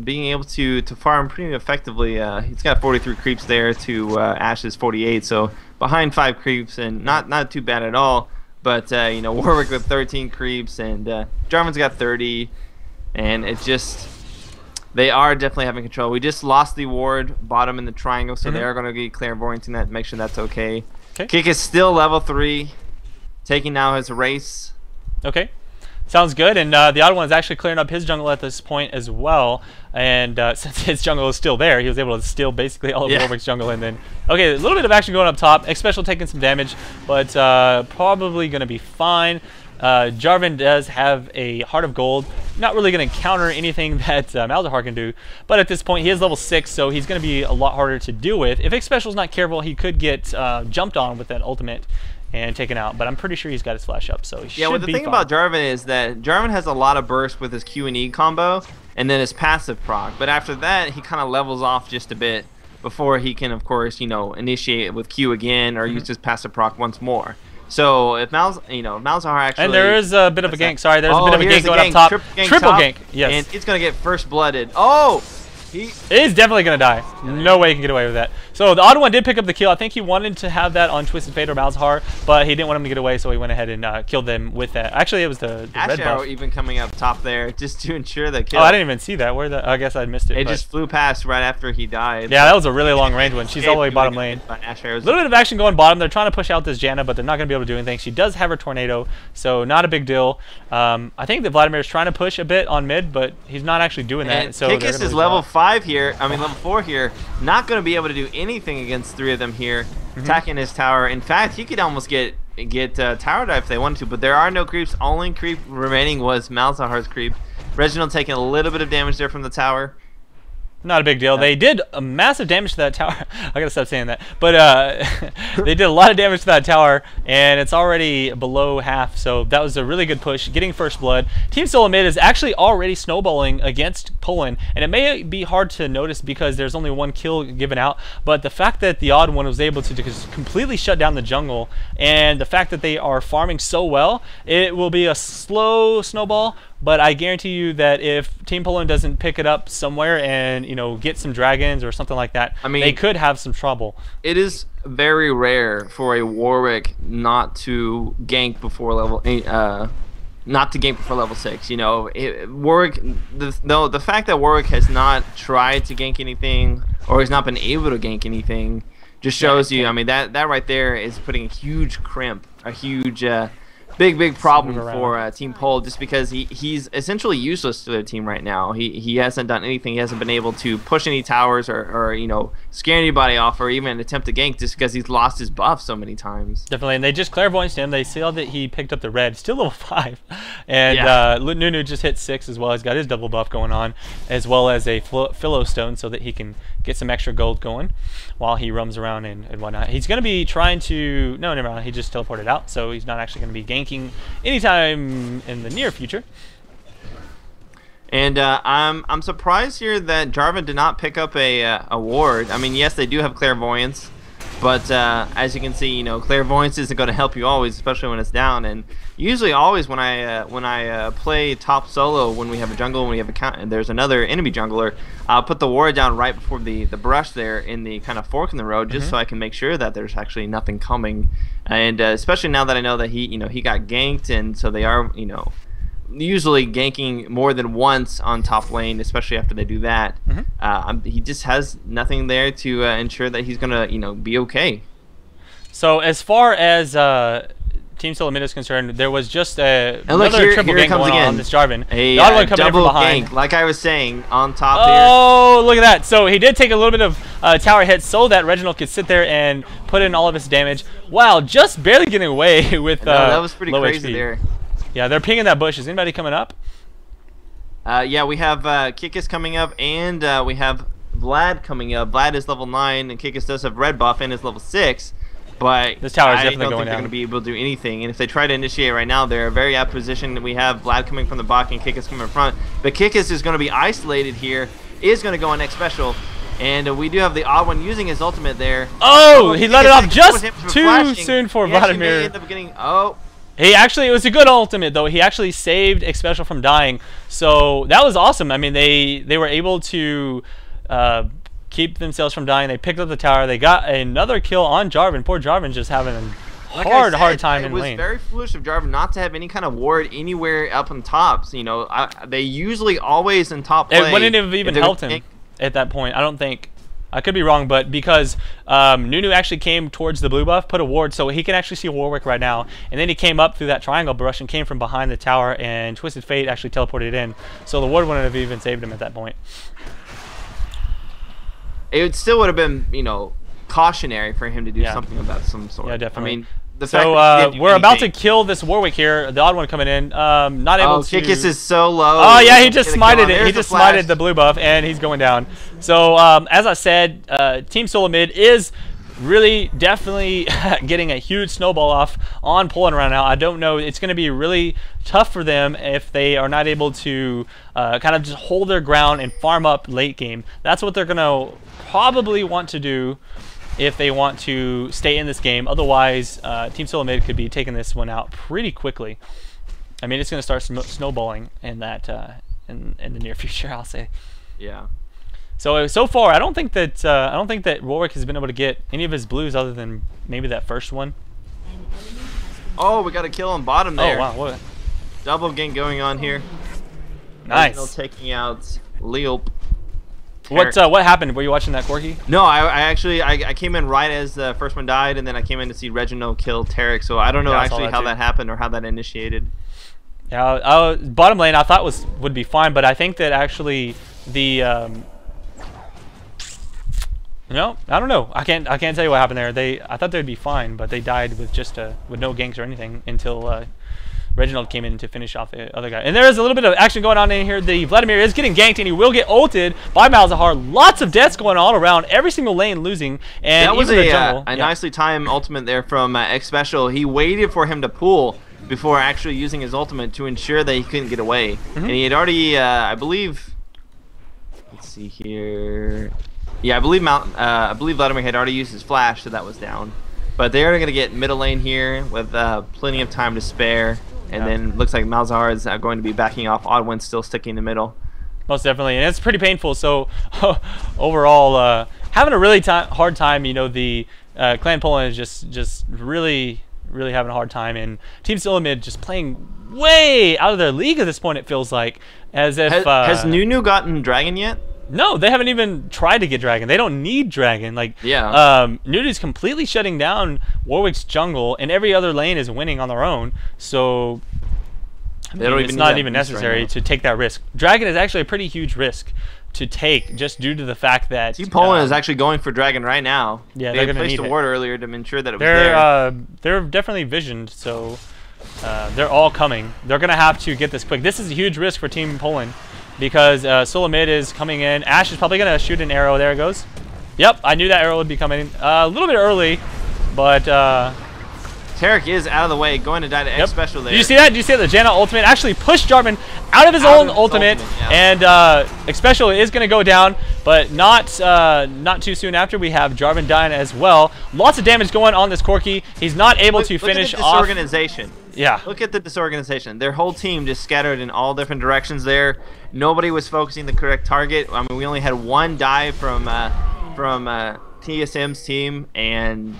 being able to farm pretty effectively. He's got 43 creeps there to Ash's 48, so behind 5 creeps, and not too bad at all. But you know, Warwick with 13 creeps, and Jarvan's got 30, and it's just, they are definitely having control. We just lost the ward bottom in the triangle, so they are going to be clairvoyanting that, make sure that's okay. Kick is still level 3, taking now his race. Okay. Sounds good, and the odd one is actually clearing up his jungle at this point as well. And since his jungle is still there, he was able to steal basically all of Warwick's jungle. And then, okay, a little bit of action going up top. Xpecial taking some damage, but probably going to be fine. Jarvan does have a Heart of Gold. Not really going to counter anything that Malzahar can do, but at this point he is level 6, so he's going to be a lot harder to deal with. If Xpecial's not careful, he could get jumped on with that ultimate and taken out, but I'm pretty sure he's got his flash up, so he should be fine. Well, the thing about Jarvan is that Jarvan has a lot of burst with his Q and E combo, and then his passive proc. But after that, he kind of levels off just a bit before he can, of course, you know, initiate with Q again or use his passive proc once more. So if Malzahar actually, and there is a bit of a gank. Sorry, there's a bit of a gank going up top. Triple gank. Yes. And it's gonna get first blooded. Oh. He's definitely going to die. No way he can get away with that. So the odd one did pick up the kill. I think he wanted to have that on Twisted Fate or Malzahar, but he didn't want him to get away, so he went ahead and killed them with that. Actually, it was the red buff. Even coming up top there just to ensure the kill. Oh, I didn't even see that. I guess I missed it. It just flew past right after he died. Yeah, that was a really long range one. She's all the way bottom lane. A little bit of action going bottom. They're trying to push out this Janna, but they're not going to be able to do anything. She does have her tornado, so not a big deal. I think that Vladimir is trying to push a bit on mid, but he's not actually doing that. So Kikis is level 5 here. I mean, level 4 here. Not going to be able to do anything against 3 of them here. Attacking his tower. In fact, he could almost get tower dive if they wanted to, but there are no creeps. Only creep remaining was Malzahar's creep. Reginald taking a little bit of damage there from the tower. Not a big deal. They did a massive damage to that tower. I gotta stop saying that. But they did a lot of damage to that tower, and it's already below half. So that was a really good push, getting first blood. Team Solomid is actually already snowballing against Poland, and it may be hard to notice because there's only 1 kill given out. But the fact that the odd one was able to just completely shut down the jungle, and the fact that they are farming so well, it will be a slow snowball. But I guarantee you that if Team Poland doesn't pick it up somewhere and, you know, get some dragons or something like that, I mean, they could have some trouble. It is very rare for a Warwick not to gank before level 8, not to gank before level 6. You know, Warwick. The fact that Warwick has not tried to gank anything or has not been able to gank anything just shows you. I mean, that right there is putting a huge crimp, a huge. Big problem for Team Pol, just because he's essentially useless to their team right now. He hasn't done anything. He hasn't been able to push any towers or you know, scare anybody off or even attempt to gank just because he's lost his buff so many times. Definitely, and they just clairvoyanced him. They saw that he picked up the red, still level 5, and Nunu just hit 6 as well. He's got his double buff going on, as well as a Philo Stone so that he can get some extra gold going while he roams around and whatnot. He's going to be trying to... No, never mind. He just teleported out, so he's not actually going to be ganking anytime in the near future. And I'm surprised here that Jarvan did not pick up a ward. I mean, yes, they do have clairvoyance, But as you can see, you know, clairvoyance isn't going to help you always, especially when it's down. And usually, always when I play top solo, when we have a jungle, when we have a count, and there's another enemy jungler, I'll put the ward down right before the brush there in the kind of fork in the road, just so I can make sure that there's actually nothing coming. And especially now that I know that he got ganked, and so they are, you know, usually ganking more than once on top lane, especially after they do that. He just has nothing there to ensure that he's gonna, you know, be okay. So as far as Team Solomid is concerned, there was just another triple gank going on this Jarvan. A double gank, like I was saying, on top here. Oh, look at that. So he did take a little bit of tower hit so that Reginald could sit there and put in all of his damage. Wow, just barely getting away with that was pretty low crazy HP. there. Yeah, they're pinging that bush. Is anybody coming up? Yeah, we have Kikis coming up, and we have Vlad coming up. Vlad is level 9, and Kikis does have red buff and is level 6. But this tower is definitely I don't think going they're down. going to be able to do anything. And if they try to initiate right now, they're very out of position. We have Vlad coming from the back and Kikis coming in front. But Kikis is going to be isolated here, is going to go on next special. And we do have the odd one using his ultimate there. Oh, he let it off just too soon for Vladimir. End up getting, oh. He actually, it was a good ultimate though. He actually saved Xpecial from dying, so that was awesome. I mean, they were able to keep themselves from dying. They picked up the tower. They got another kill on Jarvan. Poor Jarvan's just having a hard time in lane. It was very foolish of Jarvan not to have any kind of ward anywhere up on top. So, you know, they usually always in top play. It wouldn't have even helped him at that point. I don't think. I could be wrong, but because Nunu actually came towards the blue buff, put a ward, so he can actually see Warwick right now. And then he came up through that triangle brush and came from behind the tower, and Twisted Fate actually teleported in. So the ward wouldn't have even saved him at that point. It still would have been, you know, cautionary for him to do something of that some sort. Yeah, definitely. I mean, so we're about to kill this Warwick here. The odd one coming in. Not able to. Kikis is so low. Oh yeah, he just smited it. He just smited the blue buff, and he's going down. So as I said, Team Solomid is really definitely getting a huge snowball off on Poland right now. I don't know. It's going to be really tough for them if they are not able to kind of just hold their ground and farm up late game. That's what they're going to probably want to do if they want to stay in this game. Otherwise, Team Solomid could be taking this one out pretty quickly. I mean, it's going to start snowballing in that in the near future, I'll say. Yeah. So far, I don't think that Warwick has been able to get any of his blues other than maybe that first one. Oh, we got a kill on bottom there. Oh wow, what? Double gank going on here. Nice. Taking out Leop. What happened? Were you watching that, Corky? No, I actually came in right as the first one died, and then I came in to see Reginald kill Tarek. So I don't know actually how that happened or how that initiated. Yeah, bottom lane I thought would be fine, but I think that actually the no, I don't know. I can't tell you what happened there. I thought they'd be fine, but they died with just with no ganks or anything until Reginald came in to finish off the other guy. And there is a little bit of action going on in here. The Vladimir is getting ganked, and he will get ulted by Malzahar. Lots of deaths going all around. Every single lane losing. And that was even the jungle. A nicely timed ultimate there from Xpecial. He waited for him to pull before actually using his ultimate to ensure that he couldn't get away. And he had already, I believe, let's see here. Yeah, I believe Vladimir had already used his flash, so that was down. But they're going to get middle lane here with plenty of time to spare. And then looks like Malzahar is going to be backing off. Oddwin's still sticking in the middle. Most definitely, and it's pretty painful. So overall, having a really hard time. You know, the Clan Poland is just really having a hard time, and Team Solomid just playing way out of their league at this point. It feels like as if has Nunu gotten Dragon yet? No, they haven't even tried to get Dragon. They don't need Dragon. Like, Nunu's completely shutting down Warwick's jungle, and every other lane is winning on their own. So, I mean, it's not even necessary to take that risk. Dragon is actually a pretty huge risk to take, just due to the fact that Team Poland is actually going for Dragon right now. Yeah, they had placed a ward earlier to ensure that it was there. They're definitely visioned, so they're all coming. They're gonna have to get this quick. This is a huge risk for Team Poland, because Solomid is coming in. Ash is probably going to shoot an arrow. There it goes. Yep, I knew that arrow would be coming a little bit early, but Tarek is out of the way, going to die to Xpecial there. Did you see that? Did you see the Janna ultimate actually pushed Jarvan out of his own ultimate, and Xpecial is going to go down. But not too soon after, we have Jarvan dying as well. Lots of damage going on this Corki. He's not able to finish off. Disorganization. Yeah. Look at the disorganization. Their whole team just scattered in all different directions there. Nobody was focusing the correct target. I mean, we only had one dive from TSM's team, and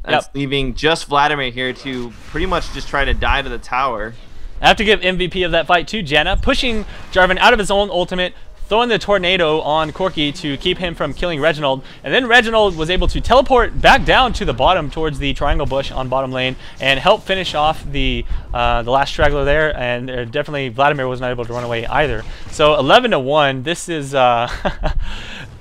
that's leaving just Vladimir here to pretty much just try to die to the tower. I have to give MVP of that fight to Janna, pushing Jarvan out of his own ultimate, throwing the tornado on Corki to keep him from killing Reginald, and then Reginald was able to teleport back down to the bottom towards the triangle bush on bottom lane and help finish off the last straggler there, and definitely Vladimir was not able to run away either. So 11-1, this is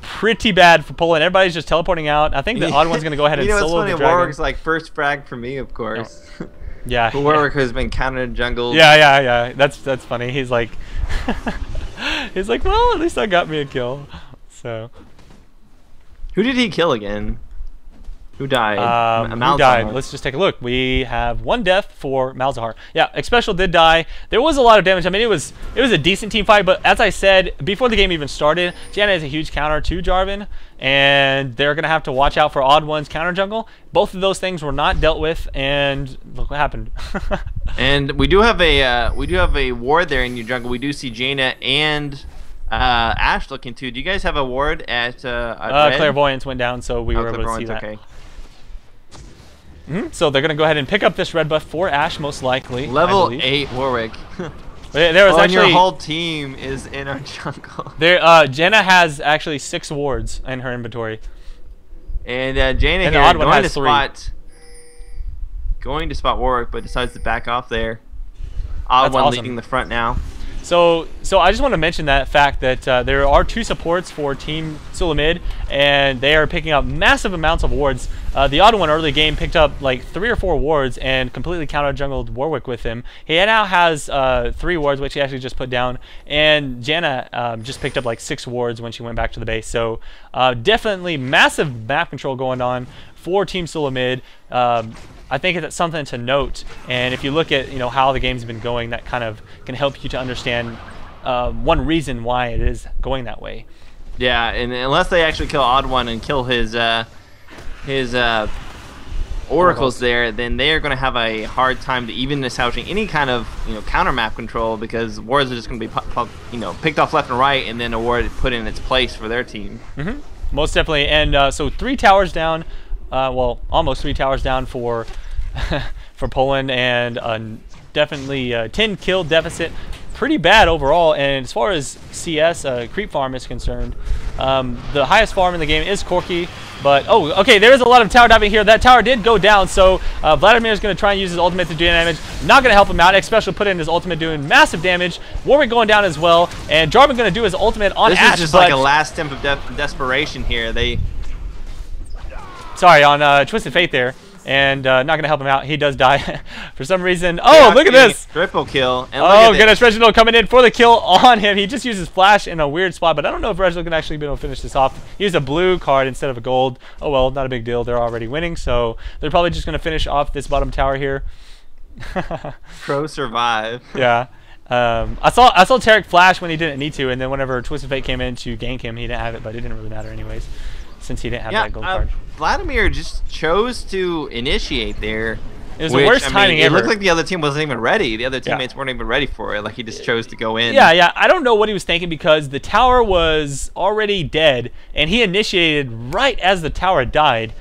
pretty bad for Poland. Everybody's just teleporting out. I think the odd one's going to go ahead and solo the dragon. You know what's funny? Warwick's like first frag for me, of course. Oh. Yeah. But Warwick has been counter jungled. Yeah. That's funny. He's like... He's like, well, at least I got me a kill. So, who did he kill again? Who died? Who died? Let's just take a look. We have one death for Malzahar. Yeah, Xpecial did die. There was a lot of damage. I mean, it was a decent team fight, but as I said before the game even started, Janna is a huge counter to Jarvan, and they're gonna have to watch out for odd ones counter jungle. Both of those things were not dealt with, and look what happened. And we do have a ward there in your jungle. We do see Jaina and Ashe looking too. Do you guys have a ward at red? Clairvoyance went down, so we were able to see that. Okay. So they're gonna go ahead and pick up this red buff for Ashe, most likely. Level 8 Warwick. There was actually your whole team is in our jungle. There, Janna has actually 6 wards in her inventory. And Jaina here going to spot Warwick, but decides to back off there. Odd one awesome. leading the front now. So I just want to mention that fact that there are 2 supports for Team Solomid, and they are picking up massive amounts of wards. The odd one early game picked up like 3 or 4 wards and completely counter jungled Warwick with him. He now has 3 wards, which he actually just put down, and Janna just picked up like 6 wards when she went back to the base. So definitely massive map control going on for Team Solomid. I think it's something to note, and if you look at how the game's been going, that kind of can help you to understand one reason why it is going that way. Yeah, and unless they actually kill Odd One and kill his oracles there, then they are going to have a hard time to even establishing any kind of counter map control, because wards are just going to be picked off left and right, and then a ward put in its place for their team. Most definitely, and so 3 towers down. Well, almost 3 towers down for for Poland, and definitely 10 kill deficit. Pretty bad overall. And as far as CS creep farm is concerned, the highest farm in the game is Corki. But okay, there is a lot of tower diving here. That tower did go down, so Vladimir is going to try and use his ultimate to do damage. Not going to help him out. Xpecial put in his ultimate doing massive damage. Warwick going down as well, and Jarvan going to do his ultimate on Ashe. This is just like a last stamp of desperation here. Sorry, on Twisted Fate there, and not going to help him out. He does die for some reason. Oh, look at this! Triple kill. And oh, goodness, Reginald coming in for the kill on him. He just uses Flash in a weird spot, but I don't know if Reginald can actually be able to finish this off. He used a blue card instead of a gold. Oh, well, not a big deal. They're already winning, so they're probably just going to finish off this bottom tower here. Pro survive. Yeah. I saw Tarek flash when he didn't need to, and then whenever Twisted Fate came in to gank him, he didn't have it, but it didn't really matter anyways, since he didn't have that gold card. Vladimir just chose to initiate there. It was the worst timing ever. It looked like the other team wasn't even ready. The other teammates weren't even ready for it. Like, he just chose to go in. Yeah. I don't know what he was thinking, because the tower was already dead, and he initiated right as the tower died.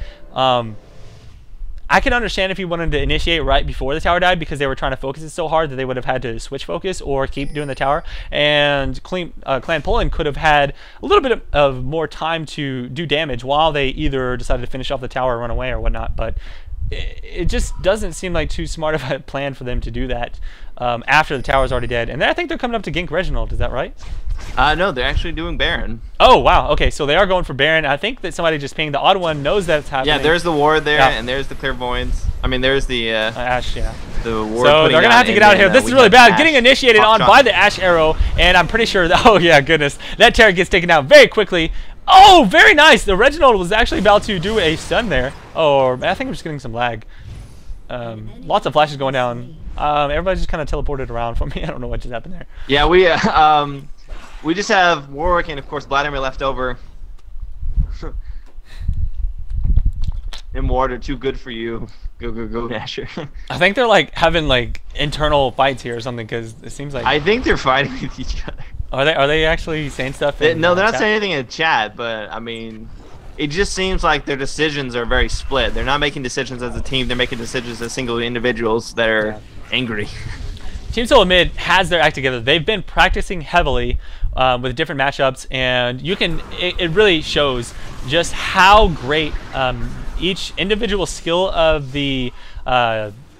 I can understand if he wanted to initiate right before the tower died, because they were trying to focus it so hard that they would have had to switch focus or keep doing the tower. And Clan Poland could have had a little bit of more time to do damage while they either decided to finish off the tower or run away or whatnot. But it just doesn't seem like too smart of a plan for them to do that after the tower's already dead. And then I think they're coming up to gank Reginald. Is that right? No, they're actually doing Baron. Oh, wow. Okay, so they are going for Baron. I think that somebody just pinged. The odd one knows that it's happening. Yeah, there's the ward there, and there's the Clairvoyance. I mean, there's the Ashe, yeah. The ward. So they're going to have to get out of here. This is really bad. Getting initiated on by the Ashe arrow, and I'm pretty sure that, oh, yeah, goodness. That Terra gets taken out very quickly. Oh, very nice. The Reginald was actually about to do a stun there. Oh, I think I'm just getting some lag. Lots of flashes going down. Everybody's just kind of teleported around from me. I don't know what just happened there. Yeah, We just have Warwick and of course Vladimir left over. And water too good for you. Go go go, Dasher. I think they're like having like internal fights here or something because it seems like. I think they're fighting with each other. Are they actually saying stuff? No, they're not saying anything in chat, but I mean, it just seems like their decisions are very split. They're not making decisions as a team. They're making decisions as single individuals that are angry. Team Solomid has their act together. They've been practicing heavily with different matchups, and you can. It really shows just how great each individual skill of the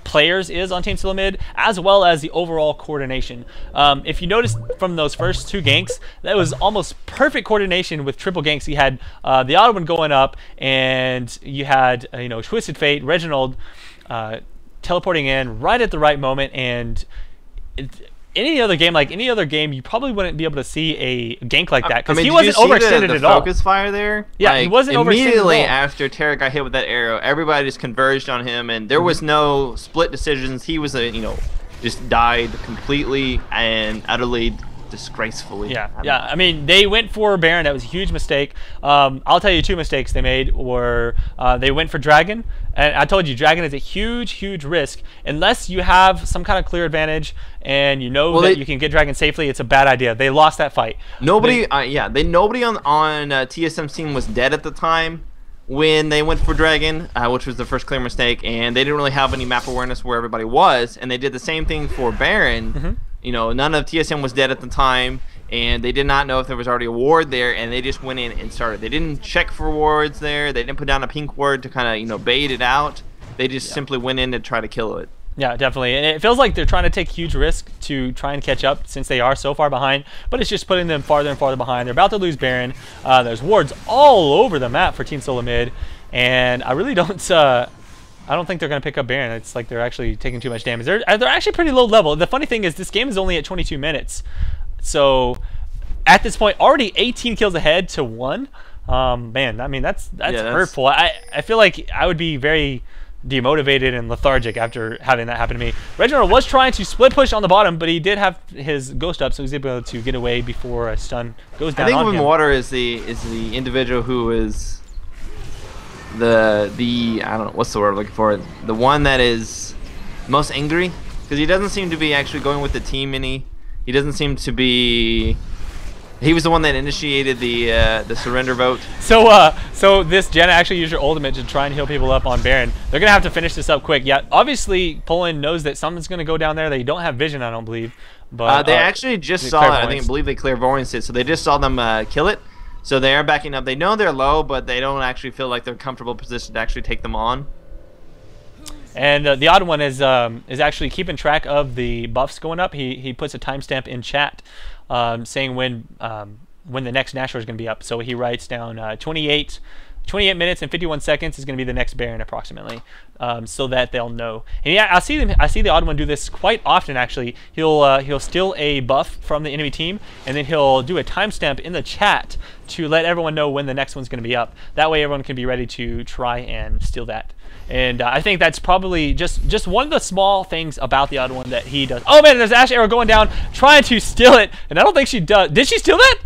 players is on Team Solomid, as well as the overall coordination. If you notice from those first 2 ganks, that was almost perfect coordination with triple ganks. You had the odd one going up, and you had Twisted Fate, Reginald teleporting in right at the right moment, and any other game, you probably wouldn't be able to see a gank like that because he wasn't overextended at all. Focus fire there? Yeah, like, he wasn't overextended immediately at all. after Tarek got hit with that arrow, everybody just converged on him, and there was no split decisions. He was just died completely and utterly disgracefully. Yeah. I mean, they went for Baron. That was a huge mistake. I'll tell you 2 mistakes they made were they went for Dragon, and I told you Dragon is a huge risk unless you have some kind of clear advantage and that you can get Dragon safely. It's a bad idea. They lost that fight. Nobody, nobody on TSM's team was dead at the time when they went for Dragon, which was the first clear mistake, and they didn't really have any map awareness where everybody was, and they did the same thing for Baron. None of TSM was dead at the time, and they did not know if there was already a ward there, and they just went in and started. They didn't check for wards there. They didn't put down a pink ward to kind of bait it out. They just simply went in to try to kill it. Yeah, definitely. And it feels like they're trying to take huge risk to try and catch up since they are so far behind, but it's just putting them farther and farther behind. They're about to lose Baron. There's wards all over the map for Team Solomid, and I really don't I don't think they're going to pick up Baron. It's like they're actually taking too much damage. They're actually pretty low level. The funny thing is this game is only at 22 minutes. So at this point, already 18 kills ahead to 1. Man, I mean, that's hurtful. I feel like I would be very demotivated and lethargic after having that happen to me. Reginald was trying to split push on the bottom, but he did have his ghost up, so he was able to get away before a stun goes down. I think Water is the individual who is the I don't know what's the word I'm looking for. The one that is most angry because he doesn't seem to be actually going with the team any. He doesn't seem to be. He was the one that initiated the surrender vote. So this Jenna actually used her ultimate to try and heal people up on Baron. They're gonna have to finish this up quick. Yeah, obviously Poland knows that someone's gonna go down there. They don't have vision, I don't believe. But they actually just saw it. I believe they clairvoyanced it, so they just saw them kill it. So they are backing up. They know they're low, but they don't actually feel like they're in a comfortable position to actually take them on. And the odd one is actually keeping track of the buffs going up. He puts a timestamp in chat saying when the next Nashor is going to be up. So he writes down 28 minutes and 51 seconds is going to be the next Baron approximately, so that they'll know. And yeah, I see the odd one do this quite often actually. He'll steal a buff from the enemy team, and then he'll do a timestamp in the chat to let everyone know when the next one's going to be up. That way everyone can be ready to try and steal that. And I think that's probably just one of the small things about the odd one that he does. Oh man, there's Ash Arrow going down, trying to steal it, and I don't think she does. Did she steal that?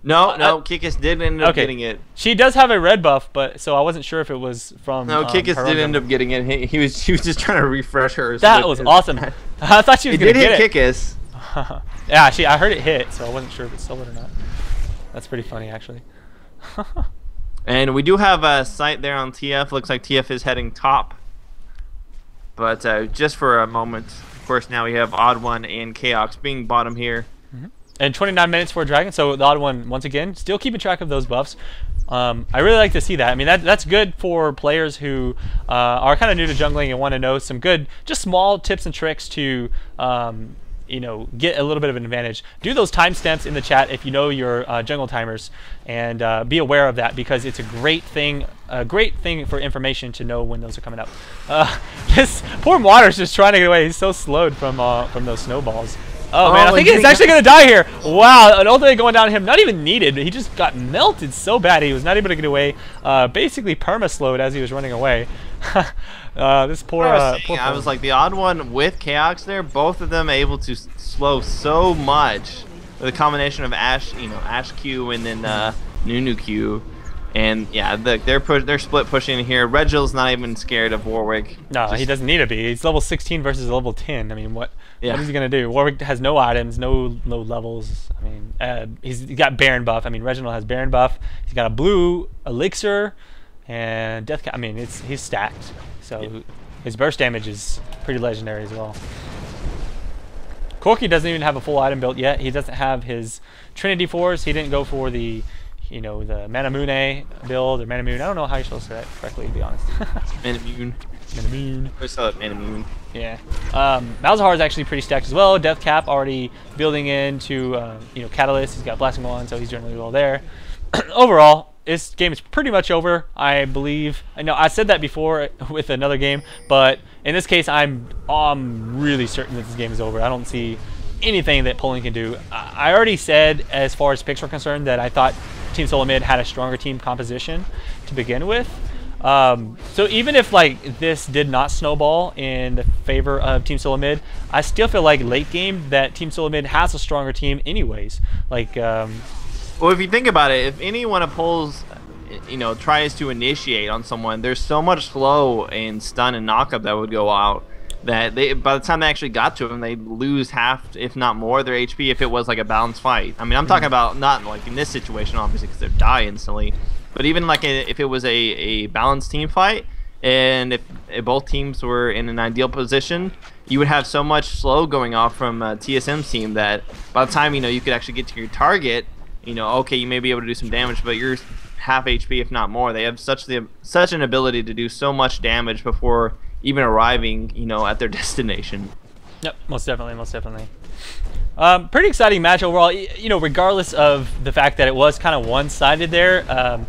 No, Kikis did end up getting it. She does have a red buff, but so I wasn't sure if it was from. No, Kikis did end up getting it. He was just trying to refresh her. That was awesome. I thought she was going to get it. It did hit Kikis. Yeah, I heard it hit, so I wasn't sure if it stole it or not. That's pretty funny, actually. And we do have a sight there on TF. Looks like TF is heading top. But just for a moment, of course, now we have Odd One and Chaos being bottom here. And 29 minutes for Dragon, so the odd one, once again, still keeping track of those buffs. I really like to see that. I mean, that's good for players who are kind of new to jungling and want to know some good, just small tips and tricks to, get a little bit of an advantage. Do those timestamps in the chat if you know your jungle timers, and be aware of that because it's a great thing for information to know when those are coming up. This poor Water's just trying to get away. He's so slowed from those snowballs. Oh man, I think he's actually going to die here. Wow, an ultimate going down to him, not even needed. He just got melted so bad he was not able to get away. Basically perma-slowed as he was running away. This poor I was like, the odd one with Chaos there, both of them able to slow so much with a combination of Ash, Ash Q and then Nunu Q. And yeah, they're split pushing here. Reginald's not even scared of Warwick. No, he doesn't need to be. He's level 16 versus level 10. I mean, what is he gonna do? Warwick has no items, no low levels. I mean, he's got Baron buff. I mean, Reginald has Baron buff. He's got a blue elixir and death cap. I mean, he's stacked. So his burst damage is pretty legendary as well. Corki doesn't even have a full item built yet. He doesn't have his Trinity Force. He didn't go for the the Manamune build or Manamune. I don't know how you're supposed to say that correctly, to be honest. Manamune. Manamune. I saw it, Manamune. Yeah. Malzahar is actually pretty stacked as well. Death Cap already building into Catalyst. He's got Blasting Wand, so he's generally well there. Overall, this game is pretty much over, I believe. I know I said that before with another game, but in this case, I'm really certain that this game is over. I don't see anything that Poland can do. I already said, as far as picks are concerned, that I thought Team Solomid had a stronger team composition to begin with. So even if this did not snowball in the favor of Team Solomid, I still feel like late game that Team Solomid has a stronger team anyways. Well, if you think about it, if any one of Poles, tries to initiate on someone, there's so much slow and stun and knockup that would go out that by the time they actually got to him, they'd lose half, if not more, their HP if it was like a balanced fight. I mean, I'm talking about not like in this situation, obviously, because they'd die instantly, but even if it was a balanced team fight, and if both teams were in an ideal position, you would have so much slow going off from TSM's team that by the time you could actually get to your target, okay, you may be able to do some damage, but you're half HP if not more. They have such an ability to do so much damage before even arriving, at their destination. Yep, most definitely, most definitely. Pretty exciting match overall. Regardless of the fact that it was kind of one-sided there,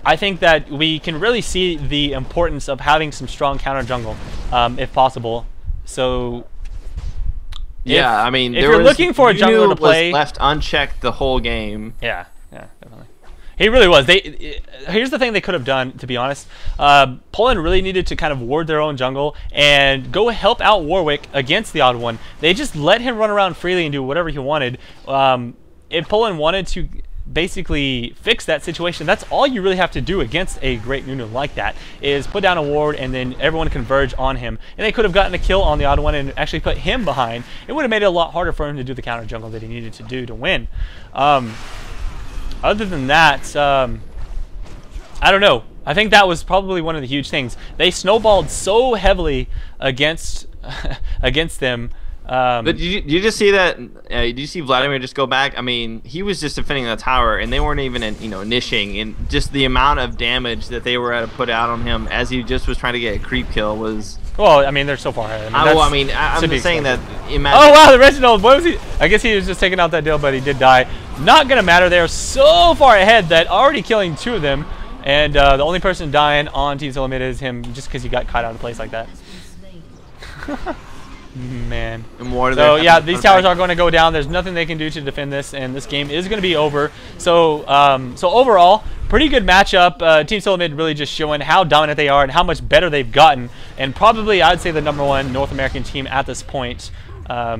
I think that we can really see the importance of having some strong counter jungle, if possible. So, yeah, I mean, if you're looking for a jungler to play, was left unchecked the whole game. Yeah, definitely. He really was. Here's the thing they could have done, to be honest. Poland really needed to kind of ward their own jungle and go help out Warwick against the odd one. They just let him run around freely and do whatever he wanted. If Poland wanted to basically fix that situation, that's all you really have to do against a great Nunu like that, is put down a ward and then everyone converge on him. And they could have gotten a kill on the odd one and actually put him behind. It would have made it a lot harder for him to do the counter jungle that he needed to do to win. Other than that, I don't know. I think that was probably one of the huge things. They snowballed so heavily against them. But did you just see that? Did you see Vladimir just go back? I mean, he was just defending the tower, and they weren't even, initiating. And just the amount of damage that they were able to put out on him as he just was trying to get a creep kill was. Well, I mean, they're so far ahead. I'm just saying that. Oh wow, the Reginald. What was he? I guess he was just taking out that deal, but he did die. Not gonna matter. They're so far ahead that already killing two of them, and the only person dying on Team Solomid is him, just because he got caught out of place like that. Man. So yeah, these towers are going to go down. There's nothing they can do to defend this, and this game is going to be over. So so overall, pretty good matchup. Team Solomid really just showing how dominant they are and how much better they've gotten. And probably, I'd say, the #1 North American team at this point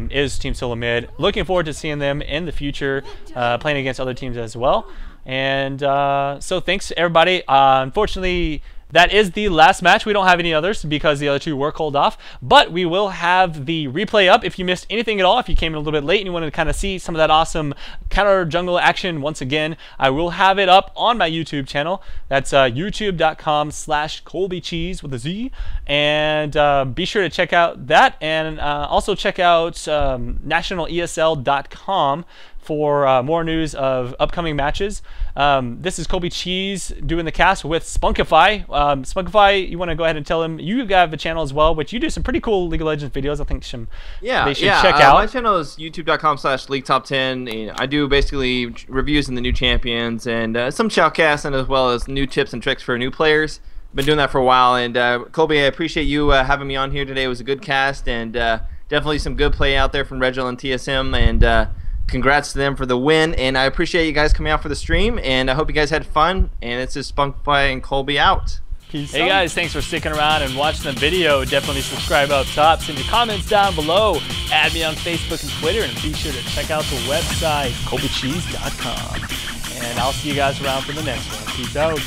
is Team Solomid. Looking forward to seeing them in the future, playing against other teams as well. And so thanks, everybody. Unfortunately, that is the last match. We don't have any others because the other two were called off. But we will have the replay up if you missed anything at all. If you came in a little bit late and you wanted to kind of see some of that awesome counter jungle action once again, I will have it up on my YouTube channel. That's youtube.com/ColbyCheese with a Z. And be sure to check out that. And also check out nationalesl.com for more news of upcoming matches. This is Colby Cheese doing the cast with Spunkify. Spunkify, you want to go ahead and tell him you have a channel as well, which you do some pretty cool League of Legends videos. I think they should check out. My channel is youtube.com/LeagueTop10. I do basically reviews in the new champions and some shoutcasts, and as well as new tips and tricks for new players. Been doing that for a while, and Colby, I appreciate you having me on here today. It was a good cast, and definitely some good play out there from Reginald and TSM, and congrats to them for the win. And I appreciate you guys coming out for the stream, and I hope you guys had fun. And it's just Spunkify and Colby out. Peace Hey out. guys, thanks for sticking around and watching the video. Definitely subscribe up top. Send your comments down below. Add me on Facebook and Twitter, and be sure to check out the website, kobecheese.com. And I'll see you guys around for the next one. Peace out.